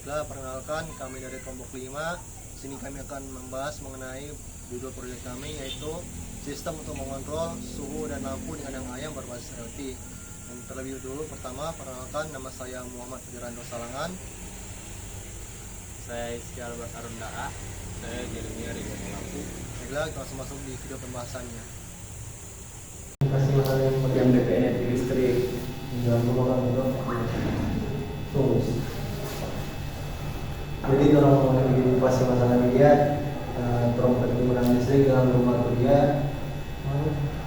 Baiklah, perkenalkan kami dari kelompok 5. Sini kami akan membahas mengenai judul proyek kami, yaitu sistem untuk mengontrol suhu dan lampu dengan yang ayam berbasis IoT. Yang terlebih dulu, pertama perkenalkan, nama saya Muhammad Firando Salangan. Saya Iskal Basarundaa. Saya Jeremia Ridho Lampu. Baiklah, kita langsung masuk di video pembahasannya. Yang DPN listrik jadi orang lagi pas masalah media trompet penggunaan listrik dalam rumah kerja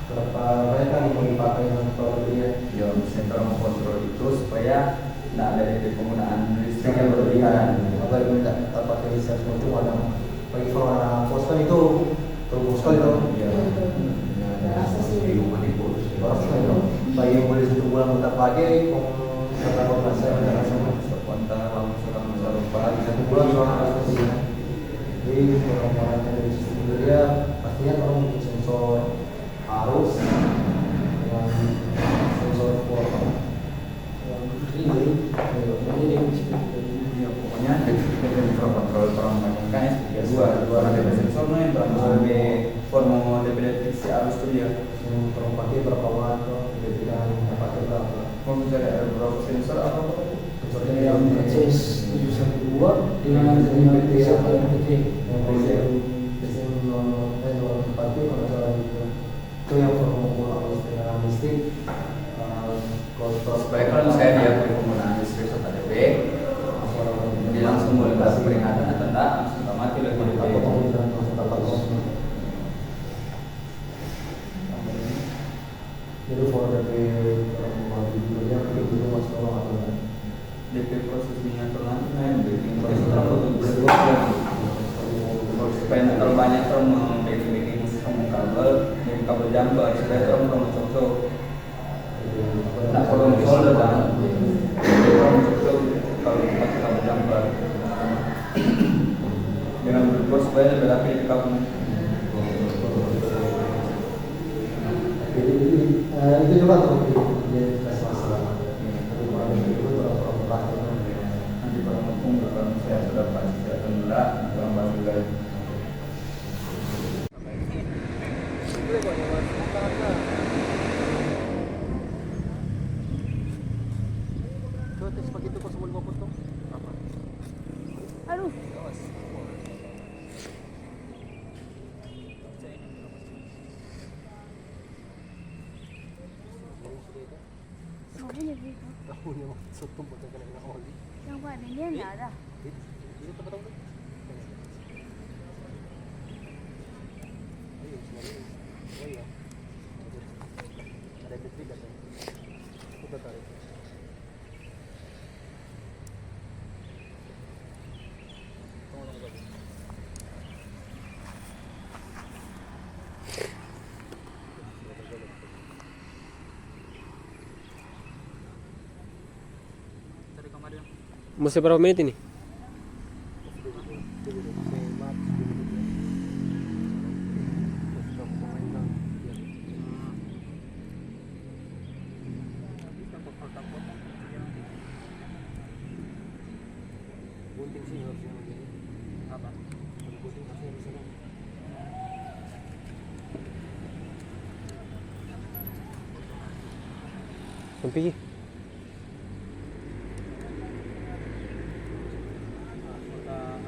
berapa mereka yang mau dipakai untuk dia ya sentra mengontrol itu supaya tidak ada dari penggunaan listrik yang berlebihan. agar kita pakai listrik itu ada bagi orang pos kan itu terus sekali dong Ya, di rumah di pos. bagi yang boleh satu bulan kita pakai kata bahasa ada sama Sekontar langsung orang lupa. satu bulan orang harus ya. Jadi orang-orang yang dari sistem kerja pastinya orang bikin sensor arus dengan sensor kuota ini Ya, pokoknya dari mikrokontrol perangkat kan ya dua ada sensornya yang berapa formu definisi arus itu ya. yang perlu pakai berapa watt dan pakai berapa Mau mencari ada berapa sensor apa sensornya yang CS 712 dengan PT yang PC 004 kalau salah itu yang perlu arus listrik supaya kalau saya lihat penggunaan listrik serta DP dia langsung mulai kasih peringatan atau enggak langsung mati lagi DP. Jadi kalau DP mobilnya itu masuk orang apa? DP proses minyak perlahan bikin proses terbentuk supaya tidak terlalu banyak terus bikin sama kabel dari kabel jambal supaya terus cocok. Nah kalau solder kan cocok kalau pakai kabel jambal dengan berbuat supaya lebih rapi di kabel. Itu juga untuk dia kasih masalah. Itu Nanti kalau mumpung kalau saya sudah pasti atau enggak orang baru guys. Coba tes pakai itu pas mau potong. Apa? Aduh. Makanya gitu. Tahu ni sotong potong kena oli. Yang mana dia nggak ada. Ini tempat tahu. Ayo, semuanya. Oh iya. Ada elektrik katanya. Kita tarik. Masih berapa menit ini? Gunting sih harusnya begini. Apa? Gunting harusnya di sana. Sampai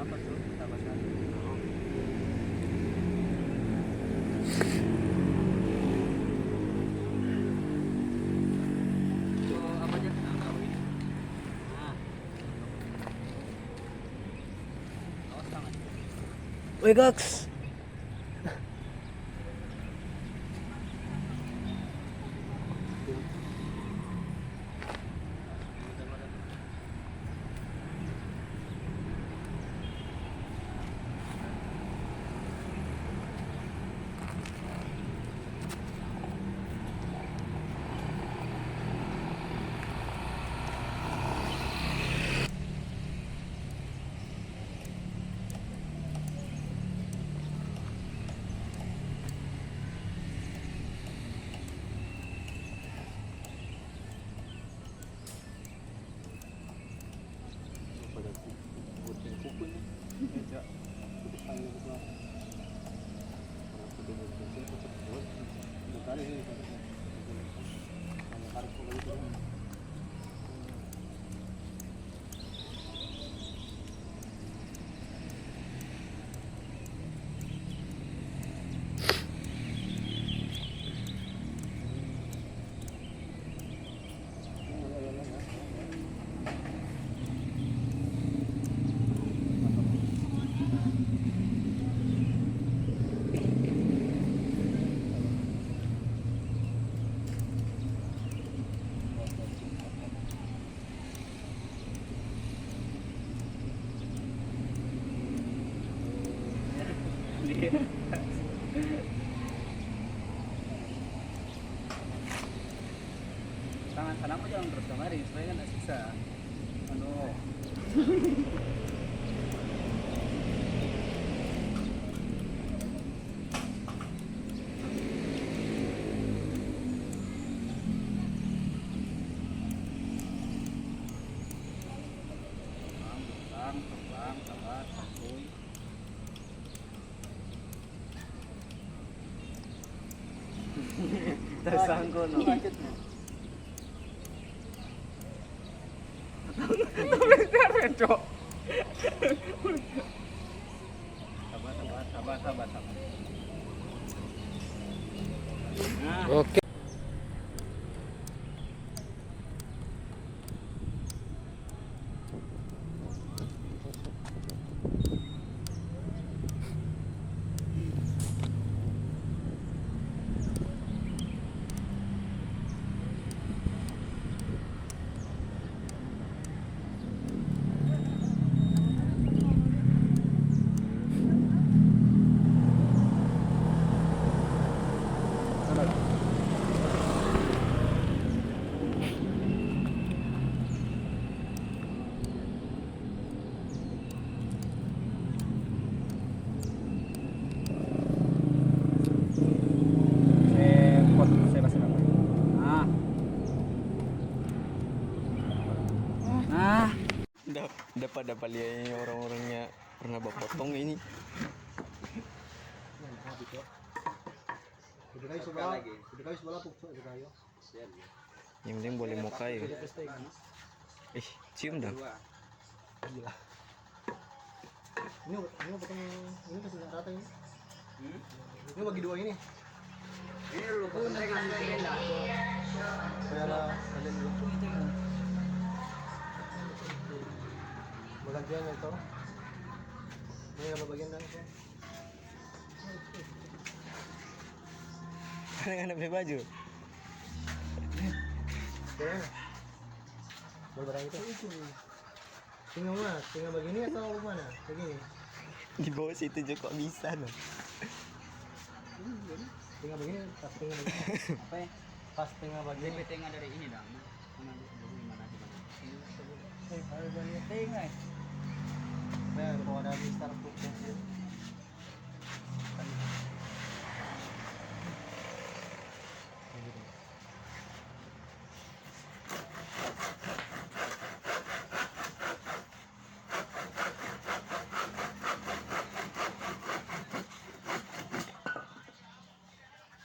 Apa tuh? Kita baca. Apa aja? Woi Gax. Mereka nggak siksa. Aduh. Sabar, santuy. Tersangkut no. Sabar. Nah, Oke. saya pasang apa? Udah pada lihat orang-orangnya pernah potong ini. Udah kayu sebelah pukul udah kayu. Yang penting boleh muka ya. Cium dah. Gila. Ini potong ini kasih rata ini. Ini bagi dua ini. Ini lu potong dengan Biar kalian dulu. Bagian itu. Ini apa bagian dah itu? Karena beli baju. Keren. Boleh barang itu. Tinggal mana? Tinggal begini atau mana? Begini. Di bawah situ juga kok bisa no. Tinggal begini, pas tinggal begini. apa ya? Pas tinggal begini. DP tengah dari ini dah. Mana di mana di mana? Harus dari tinggal. Nah, kalau ada Mister Pukul.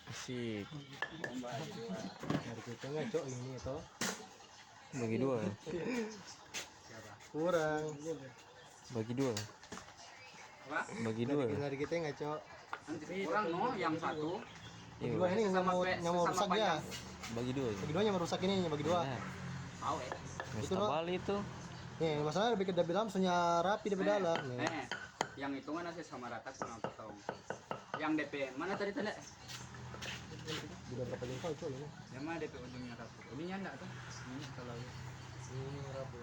Asik. Dari kita nggak cok ini itu Bagi dua. kurang. Bagi dua. Apa? Bagi dua. Dari kita nggak cok. Kurang no yang satu. Bagi dua ini yang mau rusak ya. Bagi dua. Bagi dua yang merusak ini bagi dua. Tahu ya. Mesta Itu, no. Bali itu. Nih masalahnya lebih ke dalam senyap rapi dari dalam. Nih. Yang itu kan nasi sama rata kurang potong. Yang DP mana tadi tadi? Udah berapa jengkal cok ini? Yang mana DP ujungnya rapu? Ininya enggak tuh? Ini kalau Ini rapi.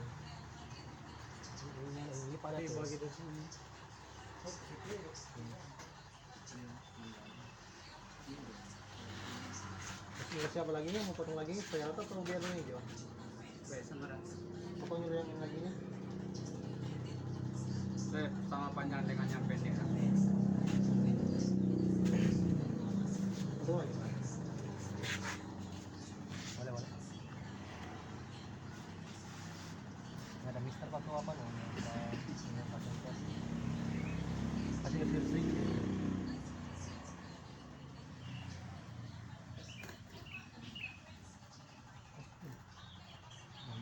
Ini pada tuh. Gitu sini. Terus siapa lagi nih? Mau potong lagi? Saya rata atau biar ini Jo? baik sama rata. Potong dulu yang lagi nih. Sama panjang dengan yang pendek nanti. Potong lagi. Boleh. Nggak ada Mister Paku apa nih? Ini pakai tes. Kasih bersih.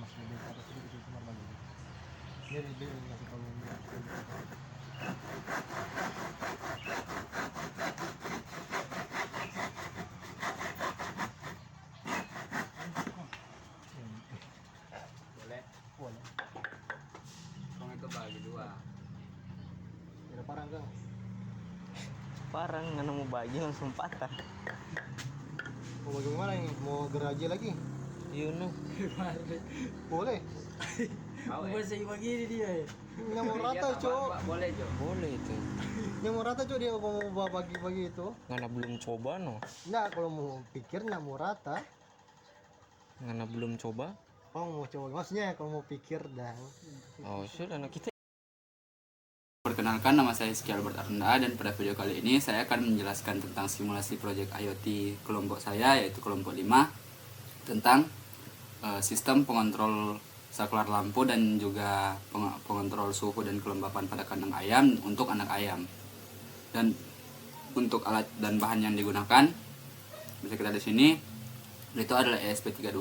Mas lebih ke atas sedikit cuma lagi. Dia ngasih kalau Boleh. boleh. Kong itu bagi dua. Ada parang kan? Parang nggak mau bagi langsung patah. Mau bagaimana ini? Mau geraji lagi? Iya no. Boleh. Tahu ya. begini dia. Yang mau rata cok. Boleh Jo. Boleh itu. Yang mau rata cok dia mau bagi-bagi itu. Karena belum coba no. Nah kalau mau pikir nggak mau rata. Karena belum coba. Kamu mau coba maksudnya kamu mau pikir dan Oh sudah, nah kita Perkenalkan, nama saya Rizky Albert Arnda, dan pada video kali ini saya akan menjelaskan tentang simulasi proyek IoT kelompok saya, yaitu kelompok 5, tentang sistem pengontrol saklar lampu dan juga pengontrol suhu dan kelembapan pada kandang ayam untuk anak ayam. Dan untuk alat dan bahan yang digunakan bisa kita di sini, itu adalah ESP32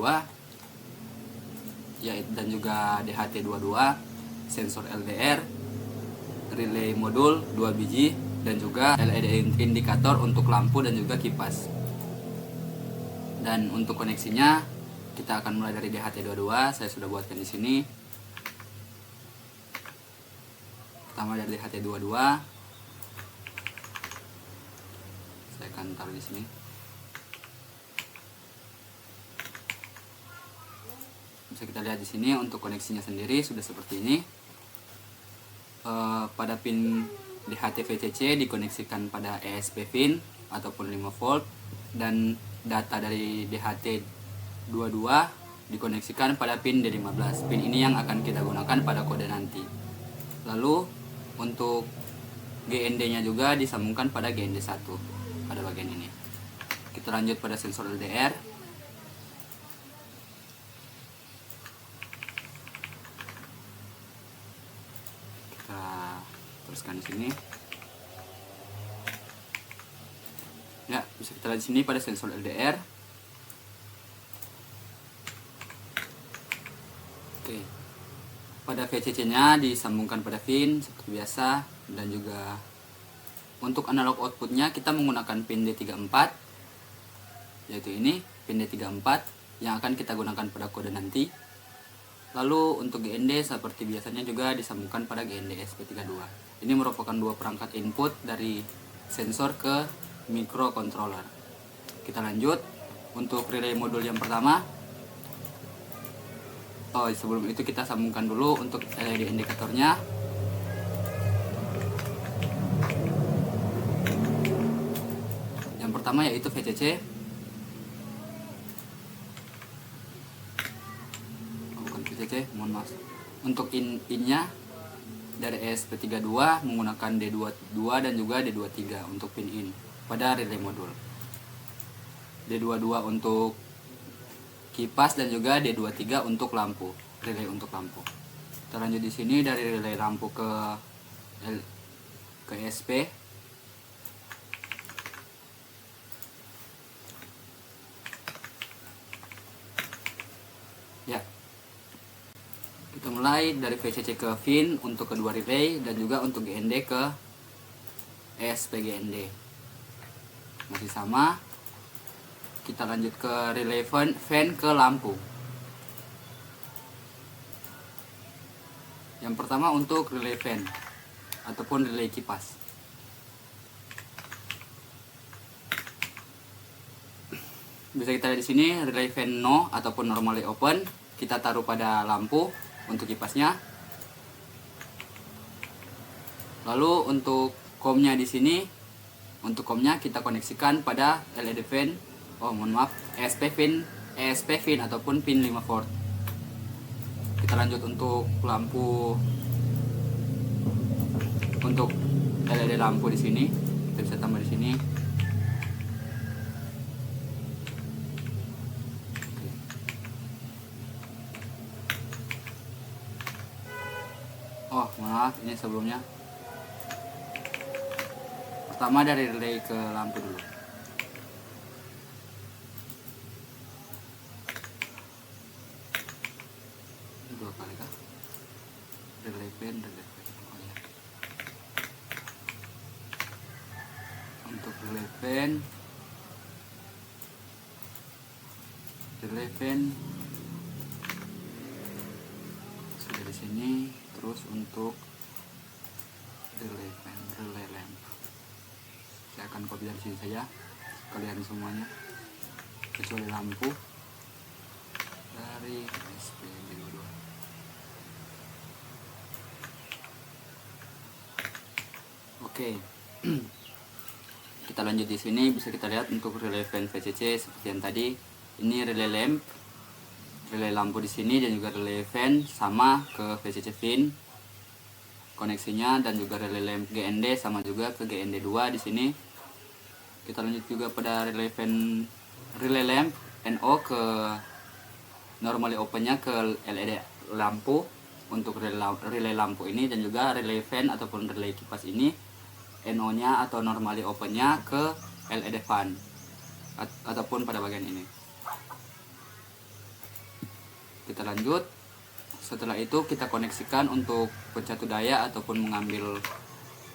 yaitu, dan juga DHT22, sensor LDR, relay modul 2 biji, dan juga LED indikator untuk lampu dan juga kipas. Dan untuk koneksinya kita akan mulai dari DHT22. Saya sudah buatkan di sini. Pertama dari DHT22. Saya akan taruh di sini. Bisa kita lihat di sini untuk koneksinya sendiri sudah seperti ini. Pada pin DHT-VCC dikoneksikan pada ESP pin ataupun 5 volt, dan data dari DHT22 dikoneksikan pada pin D15. Pin ini yang akan kita gunakan pada kode nanti. Lalu untuk GND-nya juga disambungkan pada GND1 pada bagian ini. Kita lanjut pada sensor LDR. Teruskan di sini. Ya, bisa kita lihat di sini pada sensor LDR. Oke. Pada VCC-nya disambungkan pada pin seperti biasa, dan juga untuk analog output-nya kita menggunakan pin D34, yaitu ini pin D34 yang akan kita gunakan pada kode nanti. Lalu untuk GND seperti biasanya juga disambungkan pada GND SP32. Ini merupakan dua perangkat input dari sensor ke microcontroller. Kita lanjut untuk relay modul yang pertama. Sebelum itu kita sambungkan dulu untuk LED indikatornya. Yang pertama yaitu VCC. Mohon maaf. Untuk innya dari ESP32 menggunakan D22 dan juga D23 untuk pin in pada relay modul. D22 untuk kipas dan juga D23 untuk lampu, relay untuk lampu. Kita lanjut di sini dari relay lampu ke ESP. Ya. Kita mulai dari VCC ke VIN untuk kedua relay, dan juga untuk GND ke ESP GND. Masih sama. Kita lanjut ke relay fan ke lampu. Yang pertama untuk relay fan ataupun relay kipas. Bisa kita lihat di sini relay fan no ataupun normally open. Kita taruh pada lampu untuk kipasnya. Lalu untuk COM-nya di sini, untuk COM-nya kita koneksikan pada LED fan. ESP pin ataupun pin 5 volt. Kita lanjut untuk lampu, untuk LED lampu di sini. Kita bisa tambah di sini. Maaf, ini sebelumnya. Pertama dari relay ke lampu dulu. Dua kali kah? Relay fan. Ya. Untuk relay fan sudah di sini. Terus untuk relay lamp, saya akan copy dari sini saja kalian semuanya, kecuali lampu dari SP22. Oke. Kita lanjut di sini, bisa kita lihat untuk relay fan VCC seperti yang tadi. Ini relay lamp relay lampu di sini dan juga relay fan sama ke VCC fin koneksinya, dan juga relay lamp GND sama juga ke GND 2 di sini. Kita lanjut juga pada relay fan, relay lamp NO ke normally opennya ke LED lampu untuk relay lampu ini, dan juga relay fan ataupun relay kipas ini NO nya atau normally opennya ke LED fan ataupun pada bagian ini. Kita lanjut. Setelah itu kita koneksikan untuk pencatu daya ataupun mengambil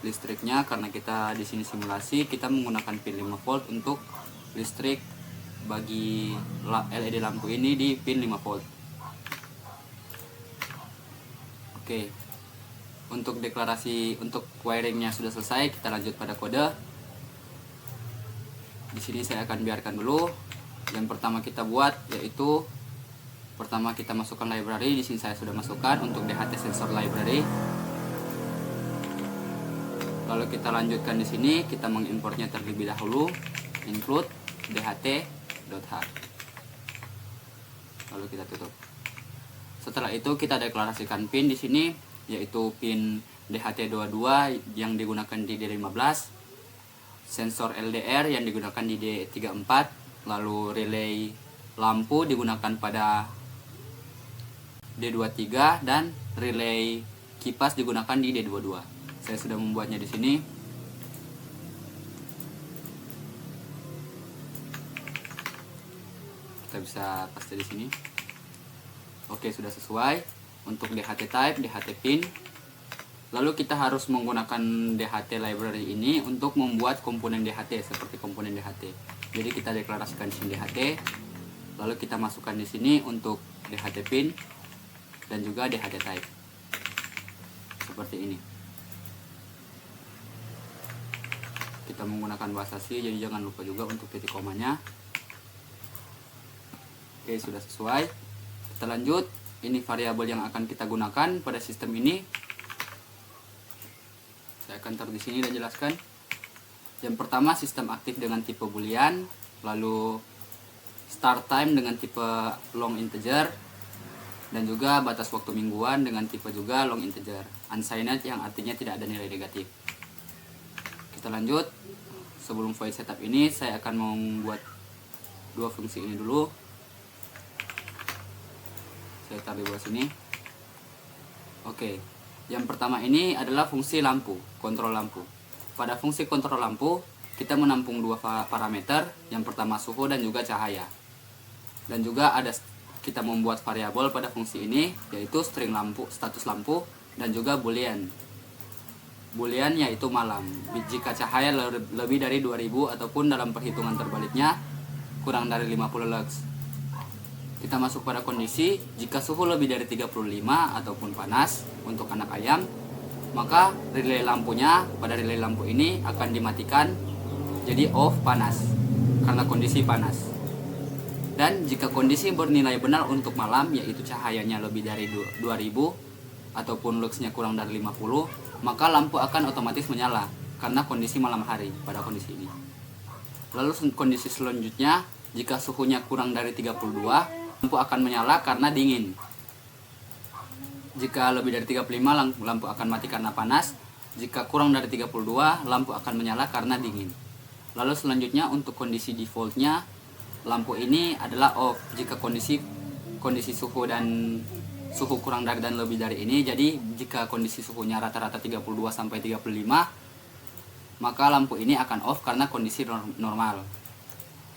listriknya, karena kita di sini simulasi kita menggunakan pin 5 volt untuk listrik bagi LED lampu ini di pin 5 volt. Oke. Untuk deklarasi untuk wiringnya sudah selesai, kita lanjut pada kode. Di sini saya akan biarkan dulu. Yang pertama kita buat yaitu pertama kita masukkan library. Di sini saya sudah masukkan untuk DHT sensor library. Lalu kita lanjutkan di sini, kita mengimportnya terlebih dahulu, include dht.h. Lalu kita tutup. Setelah itu kita deklarasikan pin di sini, yaitu pin DHT22 yang digunakan di D15, sensor LDR yang digunakan di D34, lalu relay lampu digunakan pada D23 dan relay kipas digunakan di D22. Saya sudah membuatnya di sini. Kita bisa paste di sini. Oke, sudah sesuai. Untuk DHT type, DHT pin. Lalu kita harus menggunakan DHT library ini untuk membuat komponen DHT seperti komponen DHT. Jadi kita deklarasikan di sini DHT. Lalu kita masukkan di sini untuk DHT pin dan juga DHT type. Seperti ini. Kita menggunakan bahasa C, jadi jangan lupa juga untuk titik komanya. Oke, sudah sesuai. Kita lanjut. Ini variabel yang akan kita gunakan pada sistem ini. Saya akan taruh di sini dan jelaskan. Yang pertama, sistem aktif dengan tipe boolean, lalu start time dengan tipe long integer, dan juga batas waktu mingguan dengan tipe juga long integer, unsigned yang artinya tidak ada nilai negatif. Kita lanjut. Sebelum void setup ini, saya akan membuat dua fungsi ini dulu. Saya taruh di bawah sini. Oke, yang pertama ini adalah fungsi lampu, kontrol lampu. Pada fungsi kontrol lampu, kita menampung dua parameter. Yang pertama suhu dan juga cahaya. Dan juga ada kita membuat variabel pada fungsi ini, yaitu string lampu, status lampu, dan juga boolean. Boolean yaitu malam. Jika cahaya lebih dari 2000 ataupun dalam perhitungan terbaliknya kurang dari 50 lux. Kita masuk pada kondisi, jika suhu lebih dari 35 ataupun panas untuk anak ayam, maka relay lampunya pada relay lampu ini akan dimatikan jadi off panas karena kondisi panas. Dan jika kondisi bernilai benar untuk malam, yaitu cahayanya lebih dari 2000 ataupun luxnya kurang dari 50, maka lampu akan otomatis menyala karena kondisi malam hari pada kondisi ini. Lalu kondisi selanjutnya, jika suhunya kurang dari 32, lampu akan menyala karena dingin. Jika lebih dari 35, lampu akan mati karena panas. Jika kurang dari 32, lampu akan menyala karena dingin. Lalu selanjutnya untuk kondisi defaultnya, lampu ini adalah off jika kondisi suhu dan suhu kurang dari dan lebih dari ini. Jadi jika kondisi suhunya rata-rata 32 sampai 35, maka lampu ini akan off karena kondisi normal.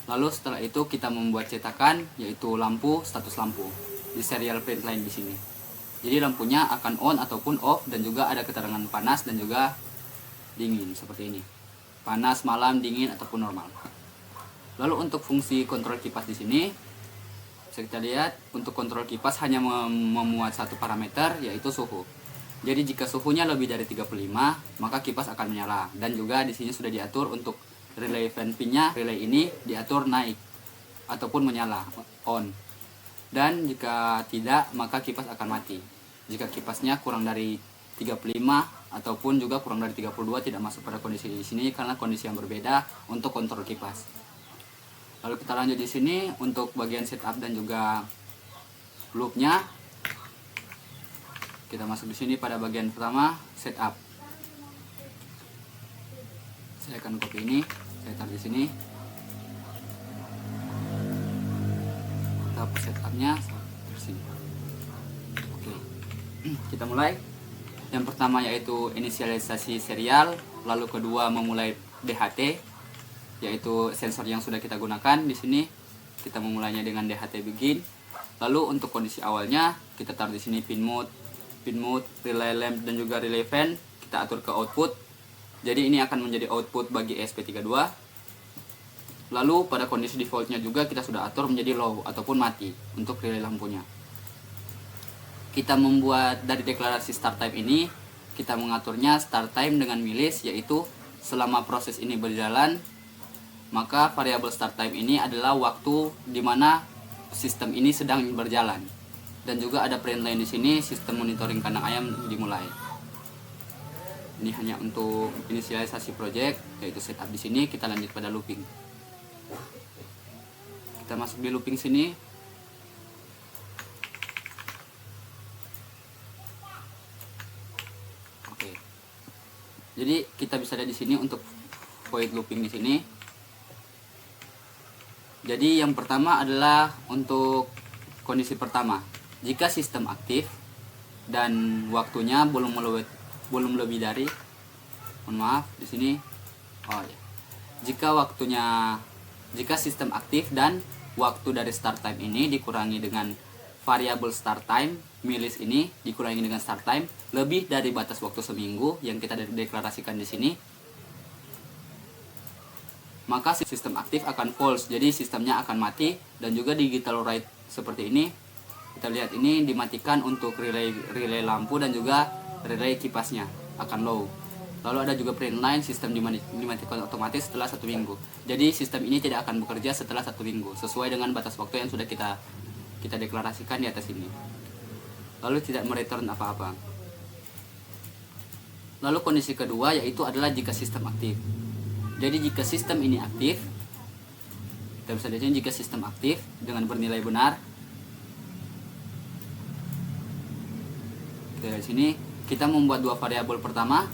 Lalu setelah itu kita membuat cetakan, yaitu lampu, status lampu di serial print line di sini. Jadi lampunya akan on ataupun off, dan juga ada keterangan panas dan juga dingin seperti ini. Panas, malam, dingin ataupun normal. Lalu untuk fungsi kontrol kipas di sini, bisa kita lihat untuk kontrol kipas hanya memuat satu parameter, yaitu suhu. Jadi jika suhunya lebih dari 35, maka kipas akan menyala. Dan juga di sini sudah diatur untuk relay fan pinnya, relay ini diatur naik ataupun menyala, on. Dan jika tidak, maka kipas akan mati. Jika kipasnya kurang dari 35 ataupun juga kurang dari 32, tidak masuk pada kondisi di sini karena kondisi yang berbeda untuk kontrol kipas. Lalu kita lanjut di sini untuk bagian setup dan juga loopnya. Kita masuk di sini pada bagian pertama, setup. Saya akan copy ini, saya taruh di sini. Kita setupnya di sini. Oke, kita mulai. Yang pertama yaitu inisialisasi serial, lalu kedua memulai DHT, yaitu sensor yang sudah kita gunakan di sini. Kita memulainya dengan DHT begin. Lalu untuk kondisi awalnya kita taruh di sini pin mode, relay lamp dan juga relay fan. Kita atur ke output. Jadi ini akan menjadi output bagi ESP32. Lalu pada kondisi defaultnya juga kita sudah atur menjadi low ataupun mati untuk relay lampunya. Kita membuat dari deklarasi start time ini, kita mengaturnya start time dengan milis, yaitu selama proses ini berjalan, maka variabel start time ini adalah waktu di mana sistem ini sedang berjalan. Dan juga ada print line di sini, sistem monitoring kandang ayam dimulai. Ini hanya untuk inisialisasi project, yaitu setup di sini. Kita lanjut pada looping. Kita masuk di looping sini. Oke. Jadi kita bisa lihat di sini untuk void looping di sini. Jadi yang pertama adalah untuk kondisi pertama. Jika sistem aktif dan waktunya belum lebih dari, mohon maaf di sini. Oh ya. Jika sistem aktif dan waktu dari start time ini dikurangi dengan variabel start time milis ini dikurangi dengan start time lebih dari batas waktu seminggu yang kita deklarasikan di sini, maka sistem aktif akan false. Jadi sistemnya akan mati. Dan juga digital write seperti ini. Kita lihat ini dimatikan untuk relay lampu dan juga relay kipasnya akan low. Lalu ada juga print line, sistem dimatikan otomatis setelah 1 minggu. Jadi sistem ini tidak akan bekerja setelah 1 minggu sesuai dengan batas waktu yang sudah kita deklarasikan di atas ini. Lalu tidak mereturn apa-apa. Lalu kondisi kedua yaitu adalah jika sistem aktif. Jadi jika sistem ini aktif, kita bisa lihat jika sistem aktif dengan bernilai benar. Dari sini kita membuat dua variabel. Pertama,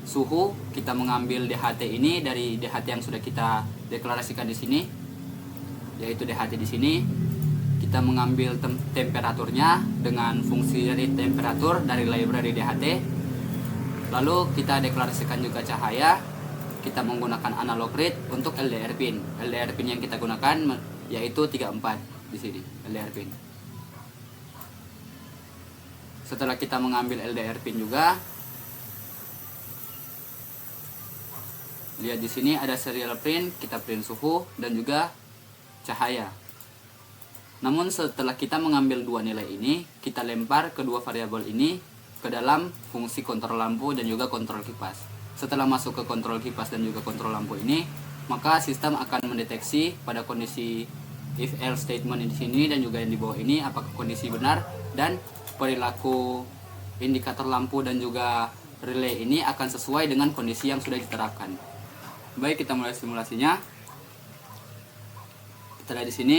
suhu. Kita mengambil DHT ini dari DHT yang sudah kita deklarasikan di sini, yaitu DHT di sini. Kita mengambil temperaturnya dengan fungsi dari temperatur dari library DHT. Lalu kita deklarasikan juga cahaya. Kita menggunakan analog read untuk LDR pin. LDR pin yang kita gunakan yaitu 34 di sini, LDR pin. Setelah kita mengambil LDR pin juga, lihat di sini ada serial print, kita print suhu dan juga cahaya. Namun setelah kita mengambil dua nilai ini, kita lempar kedua variabel ini ke dalam fungsi kontrol lampu dan juga kontrol kipas. Setelah masuk ke kontrol kipas dan juga kontrol lampu ini, maka sistem akan mendeteksi pada kondisi if else statement di sini dan juga yang di bawah ini apakah kondisi benar, dan perilaku indikator lampu dan juga relay ini akan sesuai dengan kondisi yang sudah diterapkan. Baik, kita mulai simulasinya. Kita lihat di sini.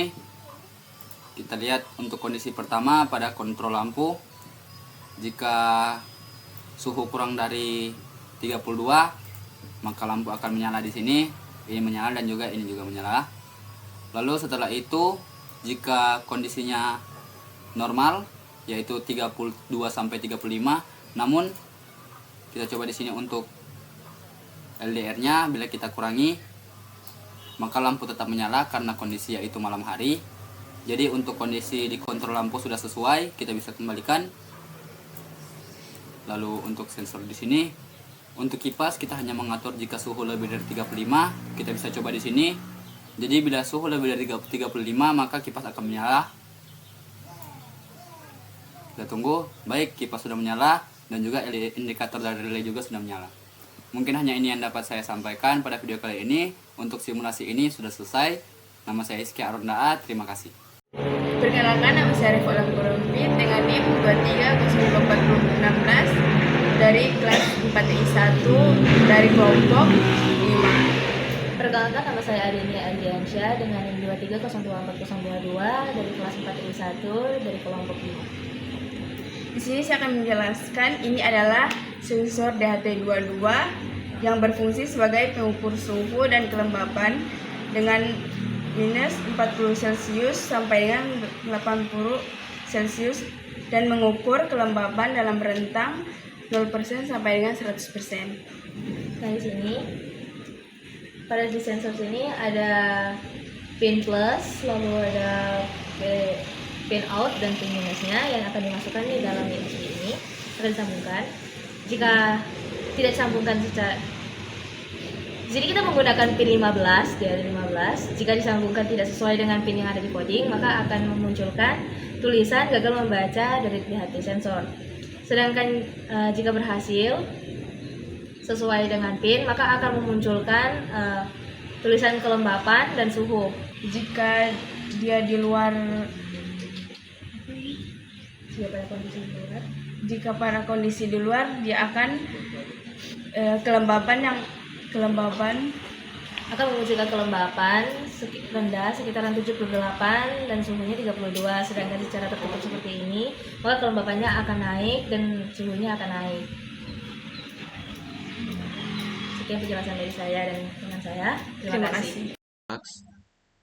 Kita lihat untuk kondisi pertama pada kontrol lampu. Jika suhu kurang dari 32, maka lampu akan menyala di sini. Ini menyala dan juga ini juga menyala. Lalu setelah itu, jika kondisinya normal, yaitu 32 sampai 35, namun kita coba di sini untuk LDR-nya bila kita kurangi, maka lampu tetap menyala karena kondisi yaitu malam hari. Jadi untuk kondisi di kontrol lampu sudah sesuai, kita bisa kembalikan. Lalu untuk sensor di sini, untuk kipas kita hanya mengatur jika suhu lebih dari 35, kita bisa coba di sini. Jadi bila suhu lebih dari 35, maka kipas akan menyala. Kita tunggu. Baik, kipas sudah menyala dan juga indikator dari relay juga sudah menyala. Mungkin hanya ini yang dapat saya sampaikan pada video kali ini. Untuk simulasi ini sudah selesai. Nama saya Iski Aronda. Terima kasih. Perkenalkan, nama saya Rifat Lampurompi dengan NIM 230416 dari kelas 4I1 dari kelompok 5. Perkenalkan, nama saya Adenia Ardiansyah dengan NIM 2302422 dari kelas 4I1 dari kelompok 5. Di sini saya akan menjelaskan ini adalah sensor DHT22 yang berfungsi sebagai pengukur suhu dan kelembapan dengan minus 40 Celcius sampai dengan 80 Celcius dan mengukur kelembapan dalam rentang 0% sampai dengan 100%. Nah, di sini pada di sensor sini ada pin plus, lalu ada pin out dan pin minusnya yang akan dimasukkan di dalam USB ini, akan disambungkan. Jika tidak disambungkan secara, jadi kita menggunakan pin 15, dia ada 15. Jika disambungkan tidak sesuai dengan pin yang ada di coding, maka akan memunculkan tulisan gagal membaca dari DHT sensor. Sedangkan jika berhasil sesuai dengan pin, maka akan memunculkan tulisan kelembapan dan suhu. Jika dia di luar, jika pada kondisi di luar, dia akan kelembapan akan memunculkan kelembapan rendah sekitaran 78 dan suhunya 32. Sedangkan secara tertutup seperti ini, maka kelembapannya akan naik dan suhunya akan naik. Sekian penjelasan dari saya dan teman saya. Terima kasih.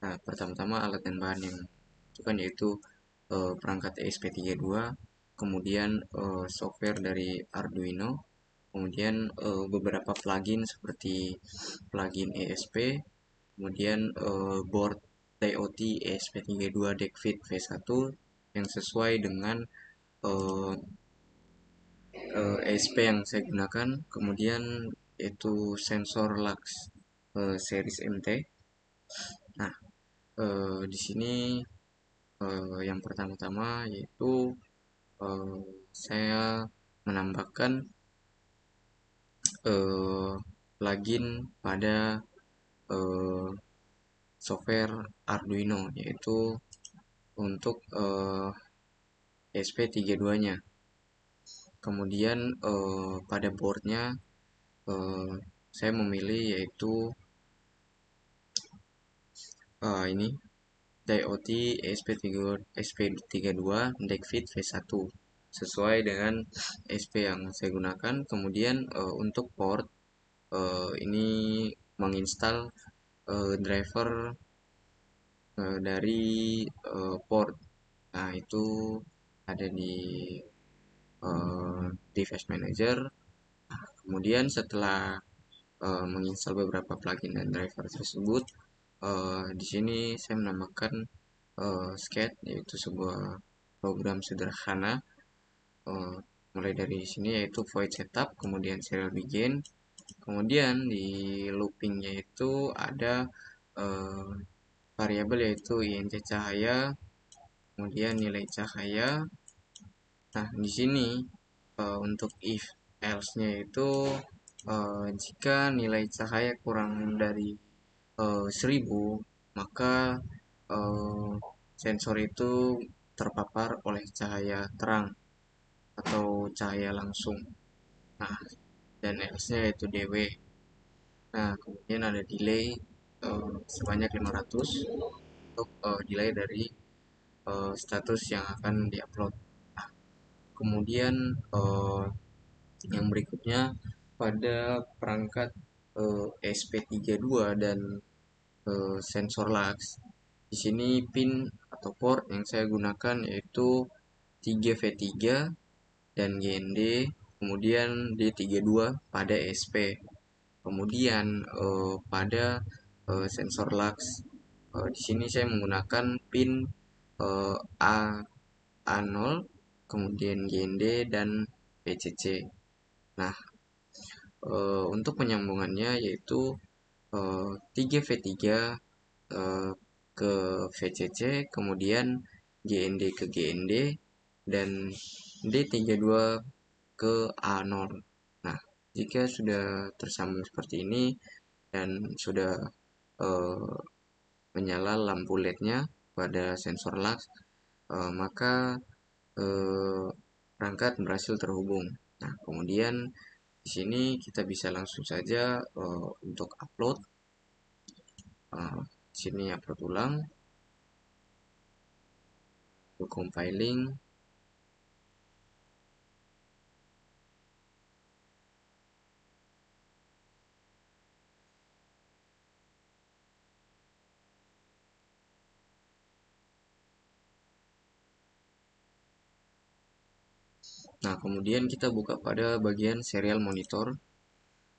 Nah, pertama-tama alat dan bahan yang dibutuhkan yaitu perangkat ESP32, kemudian software dari Arduino, kemudian beberapa plugin seperti plugin ESP, kemudian board DOT ESP32 DeckFit V1 yang sesuai dengan ESP yang saya gunakan, kemudian yaitu sensor lux series MT. Nah, di sini yang pertama-tama yaitu saya menambahkan plugin pada software Arduino, yaitu untuk ESP32-nya. Kemudian pada boardnya saya memilih yaitu ini DOT ESP32 DeckFit V1 sesuai dengan ESP yang saya gunakan. Kemudian untuk port ini menginstal driver dari port. Nah, itu ada di device manager. Nah, kemudian setelah menginstal beberapa plugin dan driver tersebut, di sini saya menambahkan Sketch, yaitu sebuah program sederhana. Mulai dari sini yaitu void setup, kemudian serial begin, kemudian di loopingnya itu ada variabel yaitu int cahaya, kemudian nilai cahaya. Nah, di sini untuk if else-nya itu jika nilai cahaya kurang dari 1000, maka sensor itu terpapar oleh cahaya terang atau cahaya langsung. Nah, dan else-nya yaitu DW. Nah, kemudian ada delay sebanyak 500 untuk delay dari status yang akan diupload. Nah, kemudian yang berikutnya pada perangkat SP32 dan sensor lux. Di sini pin atau port yang saya gunakan yaitu 3V3 dan GND, kemudian D32 pada SP. Kemudian pada sensor lux, di sini saya menggunakan pin A0, kemudian GND dan PCC. Nah, untuk penyambungannya yaitu 3V3 ke VCC, kemudian GND ke GND, dan D32 ke A0. Nah, jika sudah tersambung seperti ini dan sudah menyala lampu LED-nya pada sensor lux, maka perangkat berhasil terhubung. Nah, kemudian di sini kita bisa langsung saja untuk upload. Sini upload ulang, compiling. Nah, kemudian kita buka pada bagian serial monitor.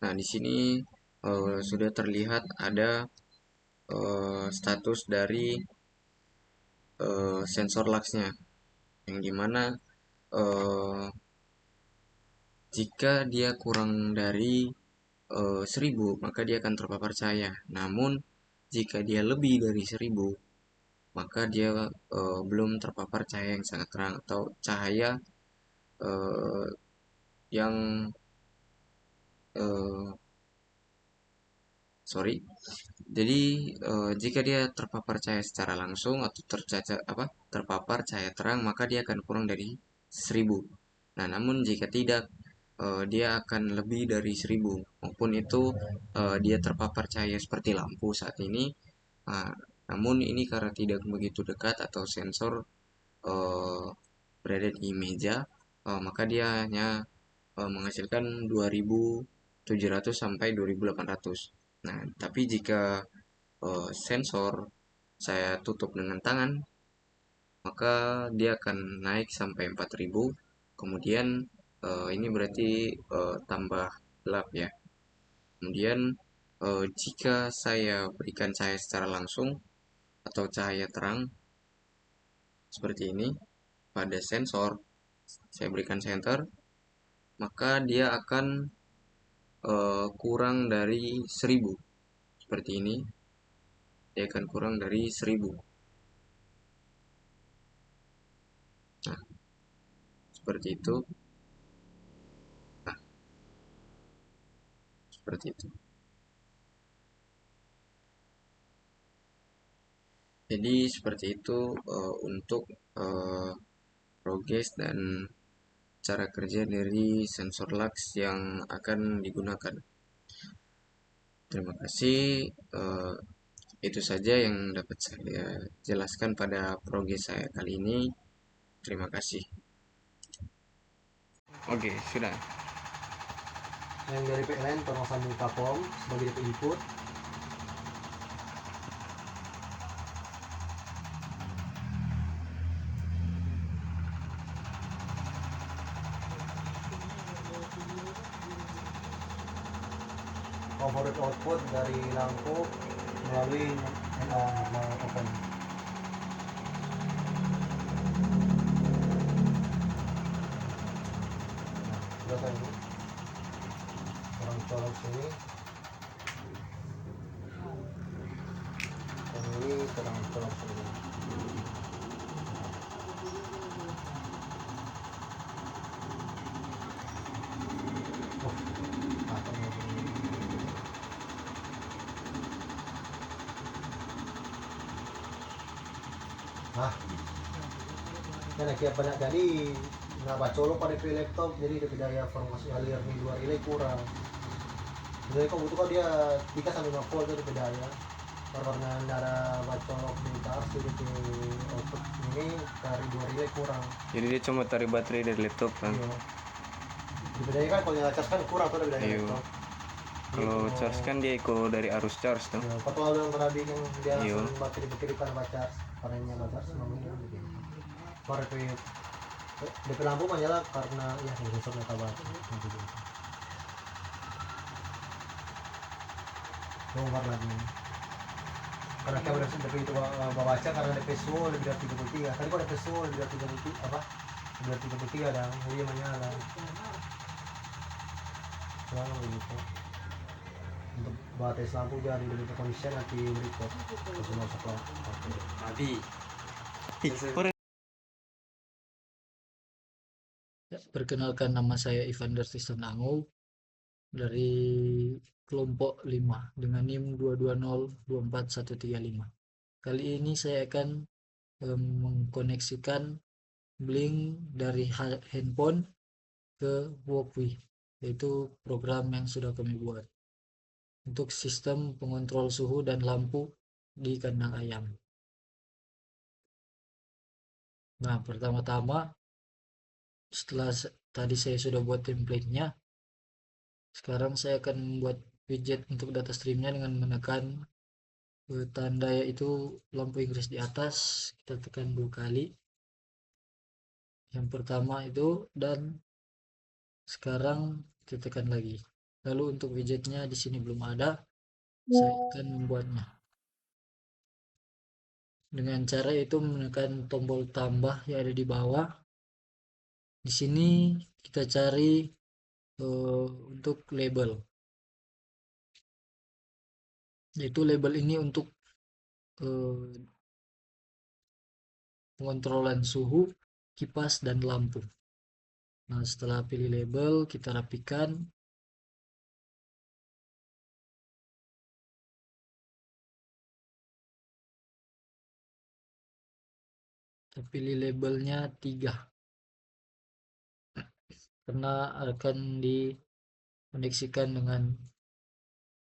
Nah, di sini sudah terlihat ada status dari sensor luxnya, yang dimana eh, jika dia kurang dari 1000 maka dia akan terpapar cahaya. Namun jika dia lebih dari 1000 maka dia belum terpapar cahaya yang sangat terang atau cahaya eh, yang eh, sorry. Jadi jika dia terpapar cahaya secara langsung atau terpapar cahaya terang maka dia akan kurang dari 1000. Nah, namun jika tidak dia akan lebih dari 1000 maupun itu dia terpapar cahaya seperti lampu saat ini. Nah, namun ini karena tidak begitu dekat atau sensor eh, berada di meja, maka dia hanya menghasilkan 2700 sampai 2800. Nah, tapi jika sensor saya tutup dengan tangan, maka dia akan naik sampai 4000. Kemudian ini berarti tambah gelap ya. Kemudian jika saya berikan cahaya secara langsung atau cahaya terang seperti ini pada sensor, saya berikan center, maka dia akan kurang dari 1000 seperti ini. Dia akan kurang dari 1000. Nah, seperti itu. Nah, seperti itu. Jadi seperti itu untuk progres dan cara kerja dari sensor lux yang akan digunakan. Terima kasih. Itu saja yang dapat saya jelaskan pada progres saya kali ini. Terima kasih. Oke, sudah. Yang dari PLN tolong sambung Kapom sebagai DP input. Overload output dari lampu melalui NO open. Berapa ini? Orang colok sini. Dan ini terang colok sini. Oh, apa ini? Hah? Kan akhirnya banyak jadi nah bacolok pada di laptop jadi dia daya formasi aliran di luar relay kurang. Jadi kok butuh dia 3 sampai 5 volt dari daya. Karena ada bacolok di tas jadi di output ini dari dua relay kurang. Jadi dia cuma tarik baterai dari laptop kan. Iya. Di bedanya kan kalau nyala charge kan kurang tuh dari daya Iya. laptop. Kalau Gitu. charge kan dia ikut dari arus charge tuh. Ya, kalau yang tadi yang dia Iya. baterai baterai kan baca karena baca namanya gitu. Baru DP lampu menyala karena ya rusaknya kabar. Bongkar lagi. Karena kita berhasil DP itu baca karena DP SUO lebih dari 33. Tadi kok DP SUO lebih dari 33 apa? Lebih dari 33 ada, jadi menyala. Selalu begitu. Untuk baterai lampu jadi lebih kondisi nanti berikut. Semua sekolah. Abi. Ya, perkenalkan nama saya Ivander Tristan Ango dari kelompok 5 dengan NIM 220241135. Kali ini saya akan mengkoneksikan Blink dari handphone ke Walkwi, yaitu program yang sudah kami buat. Untuk sistem pengontrol suhu dan lampu di kandang ayam. Nah, pertama-tama setelah tadi saya sudah buat template-nya, sekarang saya akan membuat widget untuk data stream-nya dengan menekan tanda yaitu lampu Inggris di atas. Kita tekan 2 kali. Yang pertama itu, dan sekarang kita tekan lagi. Lalu untuk widgetnya di sini belum ada, saya akan membuatnya dengan cara itu menekan tombol tambah yang ada di bawah. Di sini kita cari untuk label, yaitu label ini untuk pengontrolan suhu, kipas, dan lampu. Nah, setelah pilih label, kita rapikan. Kita pilih labelnya 3 karena akan dikoneksikan dengan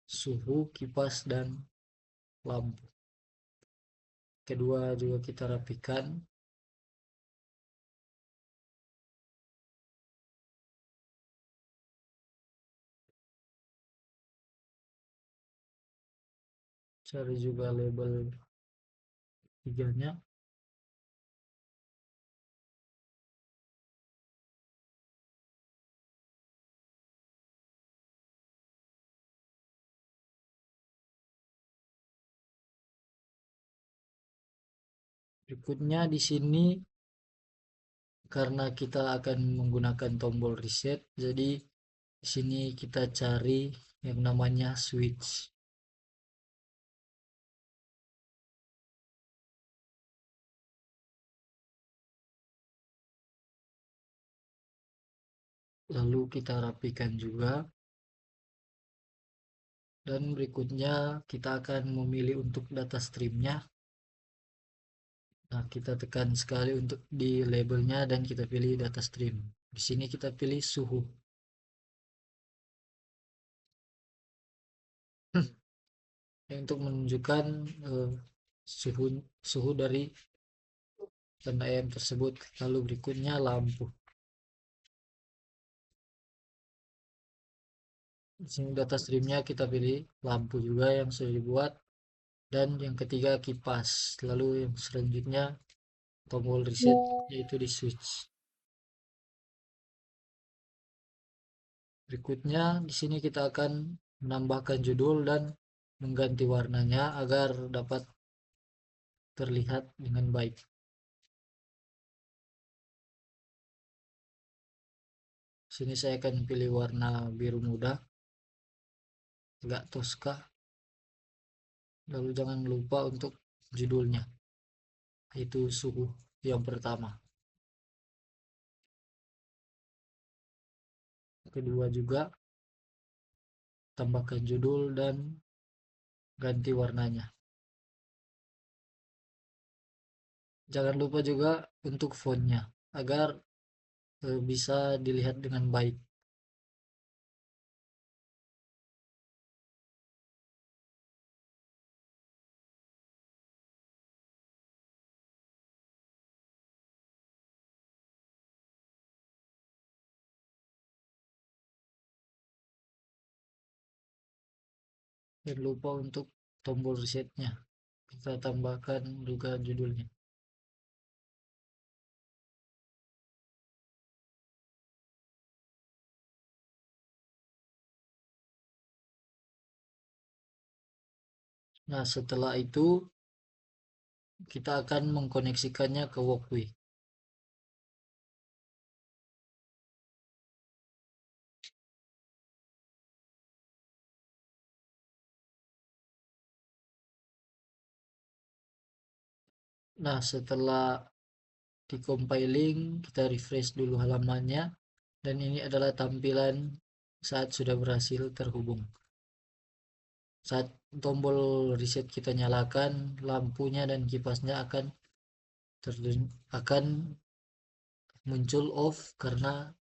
suhu, kipas, dan lampu. Kedua juga kita rapikan. Cari juga label 3-nya. Berikutnya di sini karena kita akan menggunakan tombol reset, jadi di sini kita cari yang namanya switch. Lalu kita rapikan juga. Dan berikutnya kita akan memilih untuk data streamnya. Nah, kita tekan sekali untuk di labelnya dan kita pilih data stream. Di sini kita pilih suhu. Untuk menunjukkan suhu dari kandang ayam tersebut. Lalu berikutnya lampu. Di sini data streamnya kita pilih lampu juga yang sudah dibuat. Dan yang ketiga kipas. Lalu yang selanjutnya tombol reset yaitu di switch. Berikutnya di sini kita akan menambahkan judul dan mengganti warnanya agar dapat terlihat dengan baik. Sini saya akan pilih warna biru muda, agak toska. Lalu jangan lupa untuk judulnya, yaitu suhu yang pertama. Kedua juga tambahkan judul dan ganti warnanya. Jangan lupa juga untuk fontnya agar bisa dilihat dengan baik. Jangan lupa untuk tombol resetnya. Kita tambahkan juga judulnya. Nah, setelah itu kita akan mengkoneksikannya ke Walkway. Nah, setelah di-compiling, kita refresh dulu halamannya. Dan ini adalah tampilan saat sudah berhasil terhubung. Saat tombol reset kita nyalakan, lampunya dan kipasnya akan muncul off karena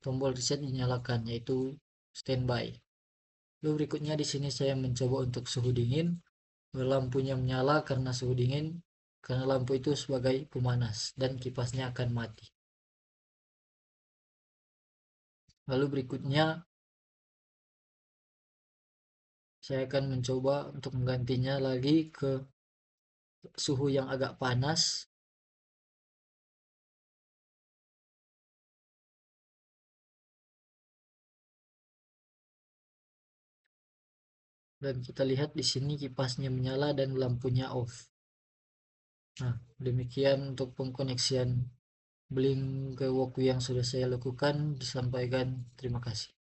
tombol reset dinyalakan, yaitu standby. Lalu berikutnya di sini saya mencoba untuk suhu dingin. lampunya menyala karena suhu dingin, karena lampu itu sebagai pemanas dan kipasnya akan mati. Lalu berikutnya saya akan mencoba untuk menggantinya lagi ke suhu yang agak panas. Dan kita lihat di sini kipasnya menyala dan lampunya off. Nah, demikian untuk pengkoneksian Blink ke Woku yang sudah saya lakukan. Disampaikan, terima kasih.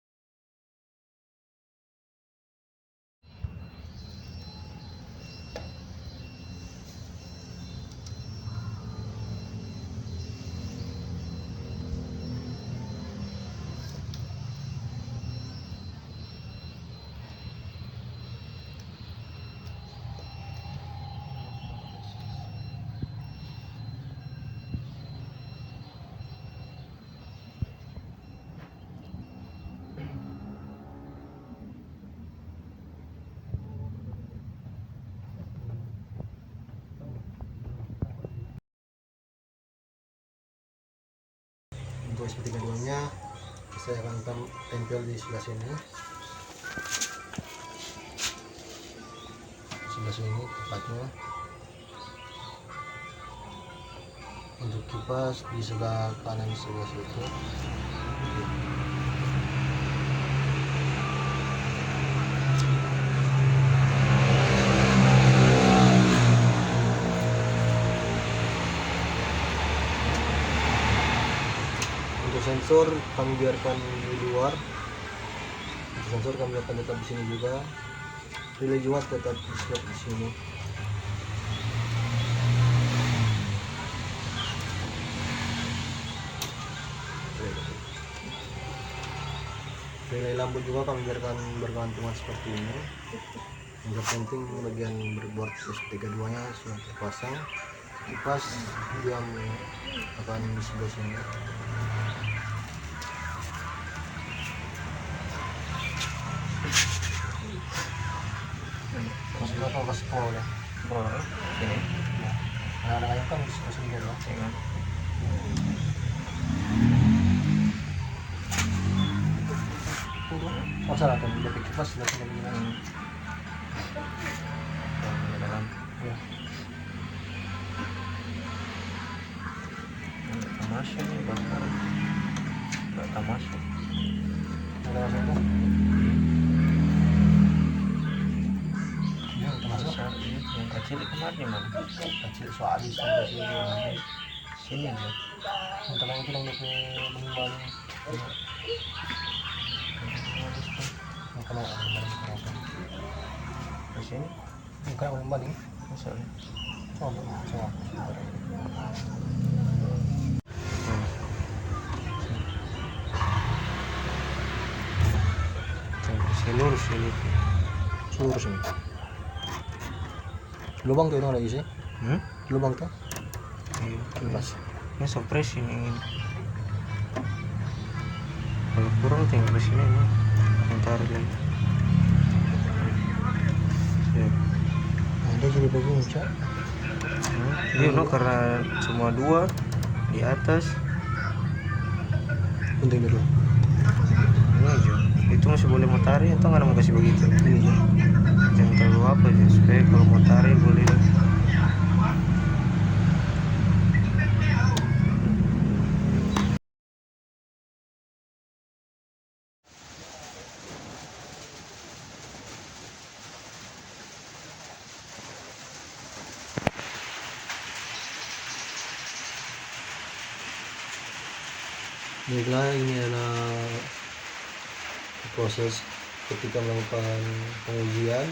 Untuk SP32 nya saya akan tempel di sebelah sini, tepatnya. Untuk kipas di sebelah kanan sebelah situ. Untuk sensor kami biarkan di luar. Untuk sensor kami biarkan tetap di sini juga. Relay juga tetap di sini. Relay lampu juga kami biarkan bergantungan seperti ini. Yang penting bagian breadboard SP32 nya sudah terpasang. Kipas diam akan di sebelah sini. Masih berapa kasih power ya? Ini. Nah, ada yang kan di sebelah sini ya. Oh salah kan, udah pakai kipas sudah sini begini. Ya. Tamasya nih bakar. Nggak tamasya. Ada apa itu? Ya, termasuk Yang kecil kemarin mana? kecil soal sampai sini. Sini aja. Untuk yang itu yang menimbang. Yang kena Di sini. yang kena menimbang. Masalah. Coba. Seluruh sini. Lubang tuh yang lagi sih. Lubang tuh. Bebas. Ini suppress ini. Kalau kurang tinggal di sini ini. Tarik lagi. Ya. Ada jadi begini cak. Dia no karena semua dua di atas. Penting dulu. Ini aja. Itu masih boleh mau tarik atau nggak mau kasih begitu? Ini aja. Jangan terlalu apa aja supaya kalau mau tarik boleh. Baiklah, ini adalah proses ketika melakukan pengujian.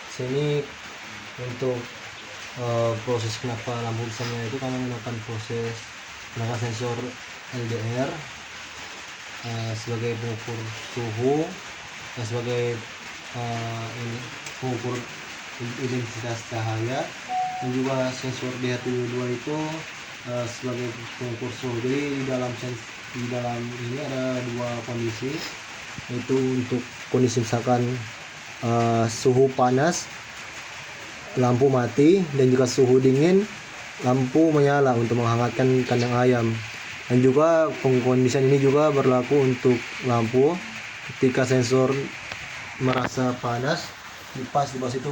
Sini untuk proses kenapa lampu besarnya itu kami melakukan proses menggunakan sensor LDR sebagai pengukur suhu dan sebagai pengukur intensitas cahaya, dan juga sensor DH72 itu sebagai pengukur suhu. Jadi di dalam ini ada dua kondisi, yaitu untuk kondisi misalkan suhu panas lampu mati, dan juga suhu dingin lampu menyala untuk menghangatkan kandang ayam. Dan juga pengkondisian ini juga berlaku untuk lampu. Ketika sensor merasa panas, kipas di bawah situ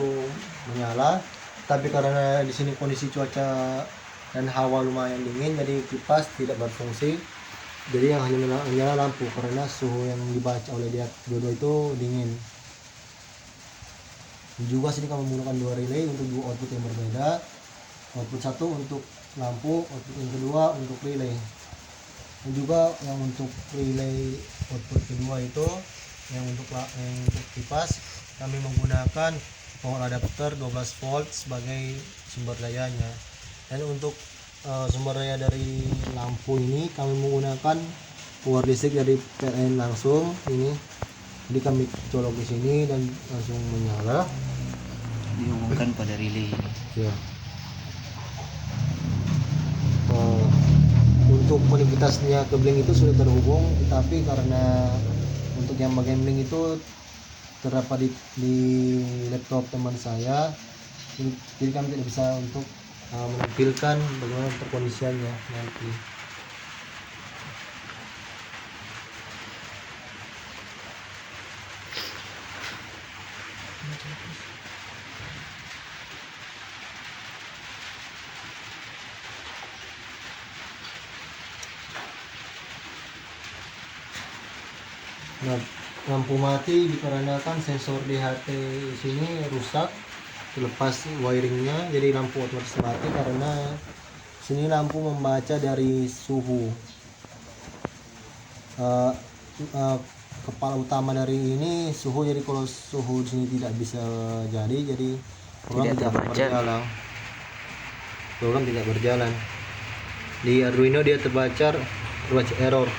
menyala. Tapi karena di sini kondisi cuaca dan hawa lumayan dingin, jadi kipas tidak berfungsi. Jadi yang hanya menyala lampu karena suhu yang dibaca oleh dia dua-dua itu dingin. Juga sini kami menggunakan dua relay untuk dua output yang berbeda. Output satu untuk lampu, output yang kedua untuk relay. Dan juga yang untuk relay output kedua itu yang untuk kipas kami menggunakan power adapter 12 volt sebagai sumber dayanya. Dan untuk sumber daya dari lampu ini kami menggunakan power listrik dari PLN langsung ini. Jadi kami colok di sini dan langsung menyala. Dihubungkan pada relay. Ya. Untuk konektivitasnya ke Blink itu sudah terhubung, tapi karena untuk yang bagian Blink itu terdapat di laptop teman saya, jadi kami tidak bisa untuk menampilkan bagaimana perkondisiannya nanti. Nah, lampu mati dikarenakan sensor DHT sini rusak, terlepas wiringnya, jadi lampu otomatis mati karena sini lampu membaca dari suhu. Kepala utama dari ini suhu, jadi kalau suhu di sini tidak bisa jadi program tidak berjalan. Program tidak berjalan. Di Arduino dia terbaca error.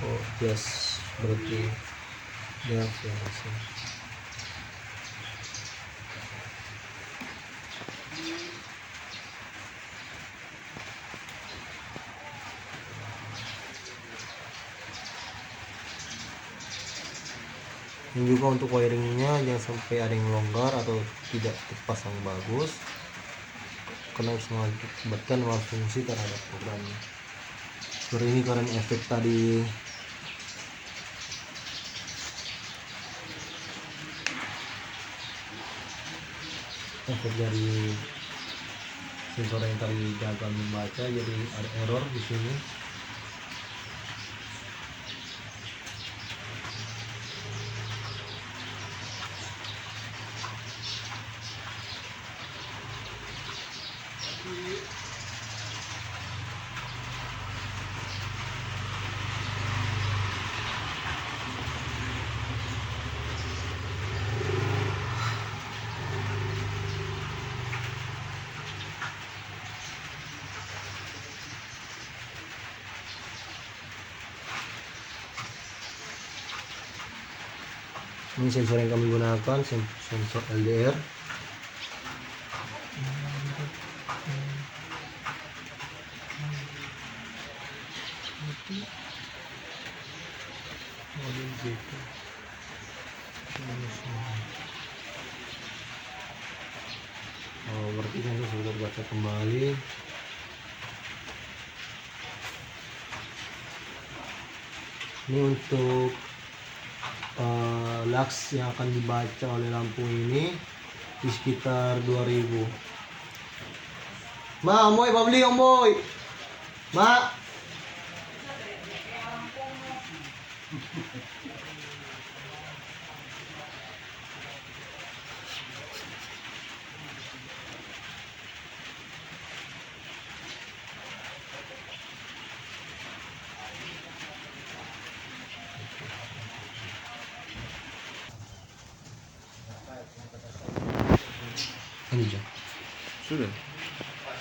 Oh yes, berarti dia selesai. Dan juga untuk wiringnya jangan sampai ada yang longgar atau tidak terpasang bagus, karena bisa mengakibatkan malfungsi terhadap programnya. Seperti ini karena efek tadi efek dari sensor yang tadi gagal membaca, jadi ada error di sini. Ini sensor yang kami gunakan, sensor LDR. Oh, berarti nanti sudah baca kembali. Ini untuk lux yang akan dibaca oleh lampu ini di sekitar 2000. Ma, Om Boy, pabeli Om Boy. Ma. Ini aja. Sudah.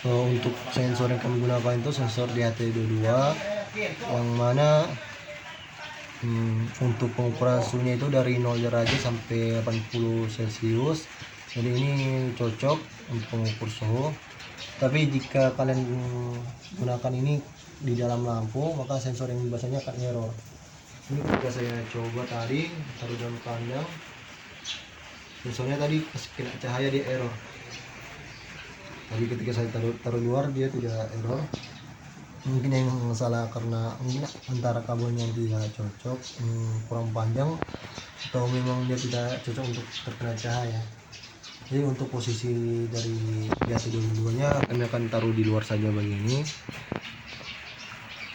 Untuk sensor yang kami gunakan itu sensor DHT22 yang mana untuk pengukuran suhunya itu dari 0 derajat sampai 80 celcius. Jadi ini cocok untuk pengukur suhu. Tapi jika kalian gunakan ini di dalam lampu, maka sensor yang dibacanya akan error. Ini ketika saya coba tadi taruh dalam kandang, sensornya tadi pas kena cahaya dia error. Tadi ketika saya taruh luar dia tidak error. Mungkin yang salah karena mungkin antara kabelnya yang tidak cocok, kurang panjang, atau memang dia tidak cocok untuk terkena cahaya. Jadi untuk posisi dari biasa dua-duanya kami akan taruh di luar saja begini.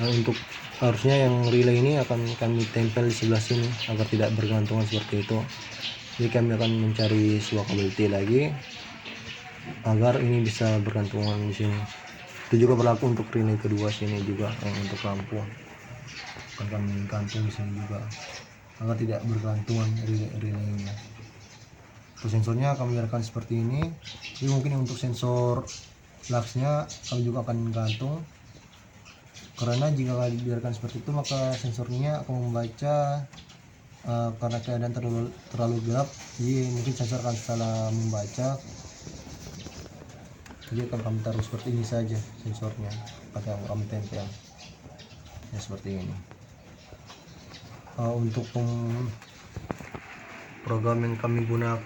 Nah, untuk harusnya yang relay ini akan kami tempel di sebelah sini agar tidak bergantungan seperti itu. Jadi kami akan mencari sebuah kabel T lagi agar ini bisa bergantungan di sini. Itu juga berlaku untuk relay kedua sini juga, yang untuk lampu akan kami gantung di sini juga agar tidak bergantungan relaynya. Untuk sensornya kami biarkan seperti ini. Jadi mungkin untuk sensor luxnya kami juga akan gantung, karena jika dibiarkan seperti itu maka sensornya akan membaca karena keadaan terlalu gelap, jadi mungkin sensor akan salah membaca. Jadi akan kami taruh seperti ini saja sensornya, pakai kami tempel ya seperti ini. Untuk program yang kami gunakan,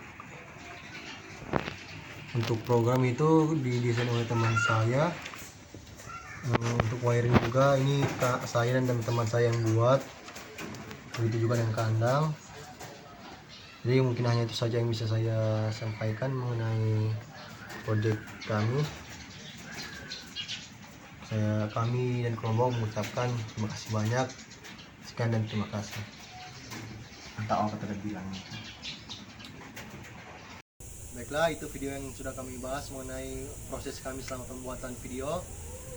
untuk program itu didesain oleh teman saya. Untuk wiring juga ini saya dan teman-teman saya yang buat, begitu juga dengan kandang. Jadi mungkin hanya itu saja yang bisa saya sampaikan mengenai proyek kami. Kami dan kelompok mengucapkan terima kasih banyak. Sekian dan terima kasih. Entah apa tadi bilang. Baiklah, itu video yang sudah kami bahas mengenai proses kami selama pembuatan video.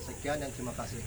Sekian dan terima kasih.